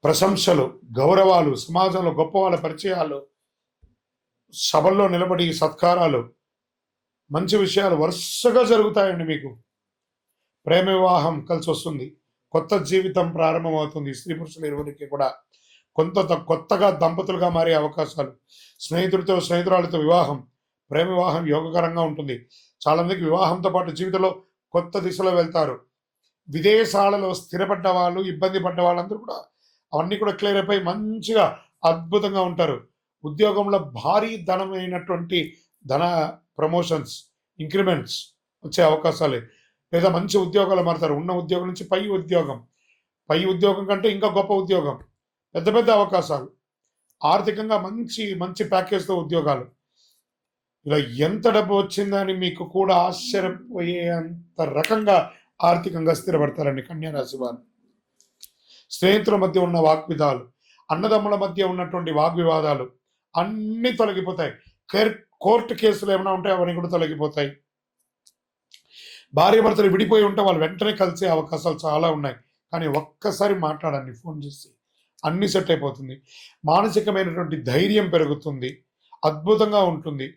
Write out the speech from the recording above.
ప్రశంసలు, గౌరవాలు, సమాజంలో గొప్ప వాళ్ళ పరిచయాలు, సభల్లో నిలబడి సత్కారాలు, మంచి విషయాలు వరుసగా జరుగుతాయండి మీకు. ప్రేమ వివాహం కలిసి వస్తుంది. కొత్త జీవితం ప్రారంభమవుతుంది. స్త్రీ పురుషులు ఇరువురికి కూడా కొత్తగా దంపతులుగా మారే అవకాశాలు, స్నేహితుడితో స్నేహితురాలతో వివాహం, ప్రేమ వివాహం యోగకరంగా ఉంటుంది. చాలా మందికి వివాహంతో పాటు జీవితంలో కొత్త దిశలో వెళ్తారు. విదేశాలలో స్థిరపడ్డ వాళ్ళు, ఇబ్బంది పడ్డ వాళ్ళందరూ కూడా అవన్నీ కూడా క్లియర్ అయిపోయి మంచిగా అద్భుతంగా ఉంటారు. ఉద్యోగంలో భారీ ధనమైనటువంటి ధన ప్రమోషన్స్, ఇంక్రిమెంట్స్ వచ్చే అవకాశాలే, లేదా మంచి ఉద్యోగాలు మారుతారు. ఉన్న ఉద్యోగం నుంచి పై ఉద్యోగం కంటే ఇంకా గొప్ప ఉద్యోగం, పెద్ద పెద్ద అవకాశాలు, ఆర్థికంగా మంచి మంచి ప్యాకేజ్తో ఉద్యోగాలు. ఇలా ఎంత డబ్బు వచ్చిందని మీకు కూడా ఆశ్చర్యపోయేంత రకంగా ఆర్థికంగా స్థిరపడతారండి కన్యారాశి వారు. స్నేహితుల మధ్య ఉన్న వాగ్విదాలు, అన్నదమ్ముల మధ్య ఉన్నటువంటి వాగ్వివాదాలు అన్నీ తొలగిపోతాయి. కోర్టు కేసులు ఏమైనా ఉంటే అవన్నీ కూడా తొలగిపోతాయి. భార్య భర్తలు విడిపోయి ఉంటే వాళ్ళు వెంటనే కలిసే అవకాశాలు చాలా ఉన్నాయి. కానీ ఒక్కసారి మాట్లాడండి ఫోన్ చేసి, అన్నీ సెట్ అయిపోతుంది. మానసికమైనటువంటి ధైర్యం పెరుగుతుంది, అద్భుతంగా ఉంటుంది.